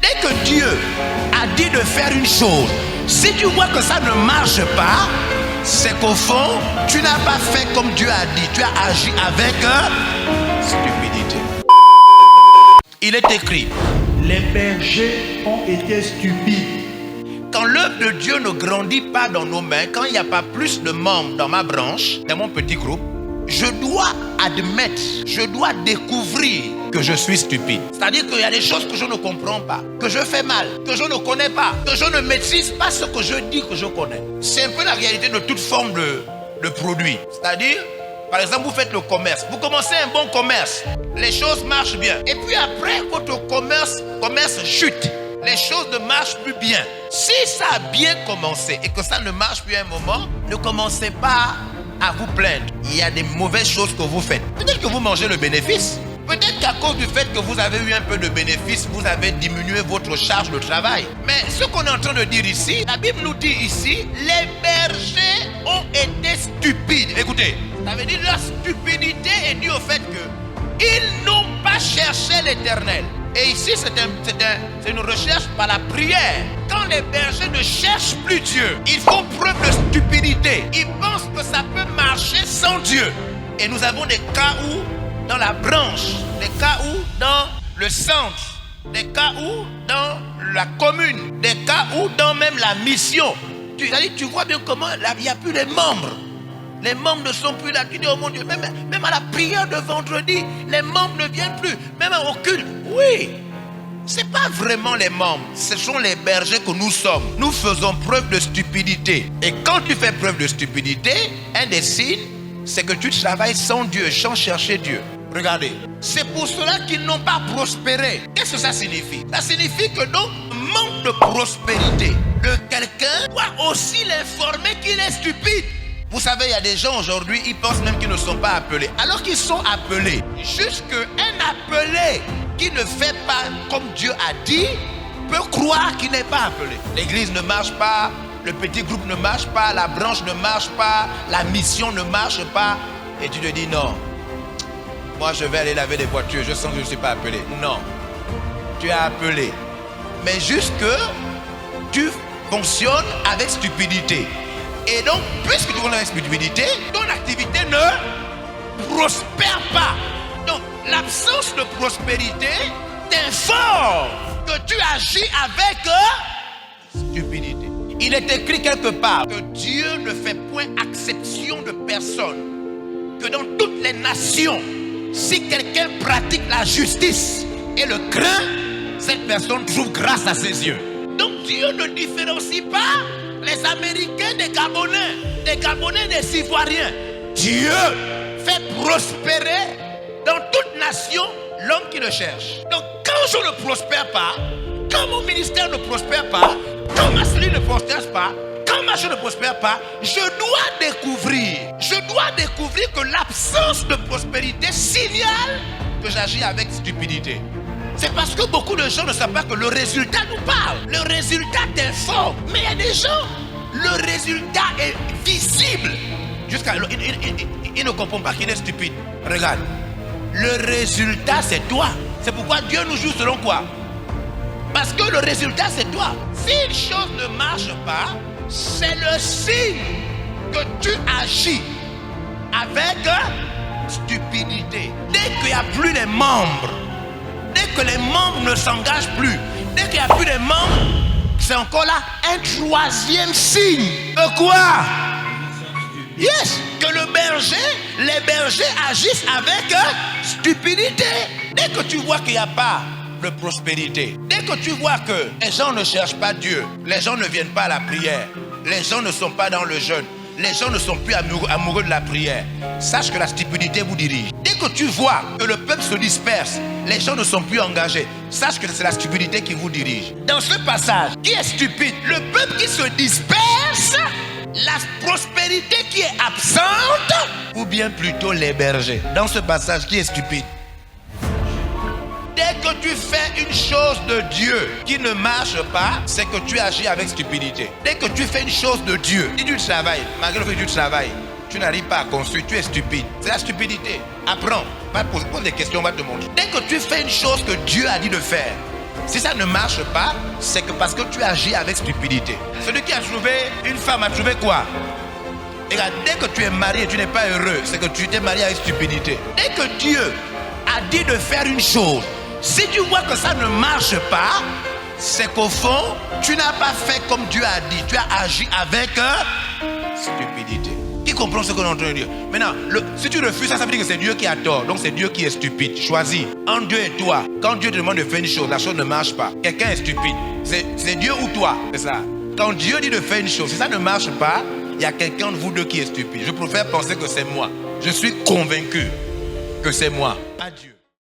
Dès que Dieu a dit de faire une chose, si tu vois que ça ne marche pas, c'est qu'au fond, tu n'as pas fait comme Dieu a dit. Tu as agi avec stupidité. Il est écrit, les bergers ont été stupides. quand l'œuvre de Dieu ne grandit pas dans nos mains, quand il n'y a pas plus de membres dans ma branche, dans mon petit groupe, je dois admettre, je dois découvrir que je suis stupide. C'est-à-dire qu'il y a des choses que je ne comprends pas, que je fais mal, que je ne connais pas, que je ne maîtrise pas ce que je dis que je connais. C'est un peu la réalité de toute forme de produit. C'est-à-dire, par exemple, vous faites le commerce, vous commencez un bon commerce, les choses marchent bien. Et puis après, votre commerce chute. Les choses ne marchent plus bien. Si ça a bien commencé et que ça ne marche plus à un moment, ne commencez pas à vous plaindre. Il y a des mauvaises choses que vous faites. Peut-être que vous mangez le bénéfice. Peut-être qu'à cause du fait que vous avez eu un peu de bénéfice, vous avez diminué votre charge de travail. Mais ce qu'on est en train de dire ici, la Bible nous dit ici, les bergers ont été stupides. Écoutez, ça veut dire leur stupidité est due au fait qu'ils n'ont pas cherché l'Éternel. Et ici, c'est une recherche par la prière. Quand les bergers ne cherchent plus Dieu, ils font preuve de stupidité. Ils pensent que ça peut marcher sans Dieu. Et nous avons des cas où, dans la branche, des cas où, dans le centre, des cas où, dans la commune, des cas où, dans même la mission. Tu vois bien comment il n'y a plus de membres. Les membres ne sont plus là. Tu dis, oh mon Dieu, même à la prière de vendredi, les membres ne viennent plus. Même au culte. Oui, ce n'est pas vraiment les membres. Ce sont les bergers que nous sommes. Nous faisons preuve de stupidité. Et quand tu fais preuve de stupidité, un des signes, c'est que tu travailles sans Dieu, sans chercher Dieu. Regardez. C'est pour cela qu'ils n'ont pas prospéré. Qu'est-ce que ça signifie? Ça signifie que donc, manque de prospérité de quelqu'un doit aussi l'informer qu'il est stupide. Vous savez, il y a des gens aujourd'hui, ils pensent même qu'ils ne sont pas appelés. Alors qu'ils sont appelés. Juste qu'un appelé qui ne fait pas comme Dieu a dit, peut croire qu'il n'est pas appelé. L'église ne marche pas, le petit groupe ne marche pas, la branche ne marche pas, la mission ne marche pas. Et tu te dis non, moi je vais aller laver les voitures, je sens que je ne suis pas appelé. Non, tu es appelé. Mais juste que tu fonctionnes avec stupidité. Et donc, puisque tu fonctionnes avec stupidité, ton activité ne prospère pas. Donc, l'absence de prospérité t'informe que tu agis avec stupidité. Il est écrit quelque part que Dieu ne fait point exception de personne. Que dans toutes les nations, si quelqu'un pratique la justice et le craint, cette personne trouve grâce à ses yeux. Donc Dieu ne différencie pas les Américains des Gabonais des Ivoiriens. Dieu fait prospérer dans toute nation l'homme qui le cherche. Donc quand je ne prospère pas, quand mon ministère ne prospère pas, quand ma cellule ne prospère pas, quand ma chose ne prospère pas, je dois découvrir que l'absence de prospérité signale que j'agis avec stupidité. C'est parce que beaucoup de gens ne savent pas que le résultat nous parle. Le résultat t'informe. Mais il y a des gens, le résultat est visible. Il ne comprend pas qu'il est stupide. Regarde. Le résultat, c'est toi. C'est pourquoi Dieu nous joue selon quoi? Parce que le résultat, c'est toi. Si une chose ne marche pas, c'est le signe que tu agis avec stupidité. Dès qu'il n'y a plus de membres, dès que les membres ne s'engagent plus, dès qu'il n'y a plus de membres, c'est encore là un troisième signe. De quoi? Yes, que les bergers agissent avec stupidité. Dès que tu vois qu'il n'y a pas de prospérité, dès que tu vois que les gens ne cherchent pas Dieu, les gens ne viennent pas à la prière, les gens ne sont pas dans le jeûne, les gens ne sont plus amoureux de la prière, sache que la stupidité vous dirige. Dès que tu vois que le peuple se disperse, les gens ne sont plus engagés, sache que c'est la stupidité qui vous dirige. Dans ce passage, qui est stupide? Le peuple qui se disperse, la prospérité qui est absente, ou bien plutôt les bergers? Dans ce passage, qui est stupide? Dès que tu fais une chose de Dieu qui ne marche pas, c'est que tu agis avec stupidité. Dès que tu fais une chose de Dieu, si tu travailles, malgré le fait que tu travailles, tu n'arrives pas à construire, tu es stupide. C'est la stupidité. Apprends, pose des questions, on va te montrer. Dès que tu fais une chose que Dieu a dit de faire, Si ça ne marche pas, c'est que parce que tu agis avec stupidité. Celui qui a trouvé une femme a trouvé quoi? Et là, dès que tu es marié et tu n'es pas heureux, c'est que tu t'es marié avec stupidité. Dès que Dieu a dit de faire une chose, si tu vois que ça ne marche pas, c'est qu'au fond, tu n'as pas fait comme Dieu a dit. Tu as agi avec stupidité. Qui comprend ce que nous entendons dire? Maintenant, si tu refuses ça, ça veut dire que c'est Dieu qui a tort. Donc c'est Dieu qui est stupide. Choisis. Entre Dieu et toi, quand Dieu te demande de faire une chose, la chose ne marche pas. Quelqu'un est stupide. C'est Dieu ou toi? C'est ça. Quand Dieu dit de faire une chose, si ça ne marche pas, il y a quelqu'un de vous deux qui est stupide. Je préfère penser que c'est moi. Je suis convaincu que c'est moi, pas Dieu.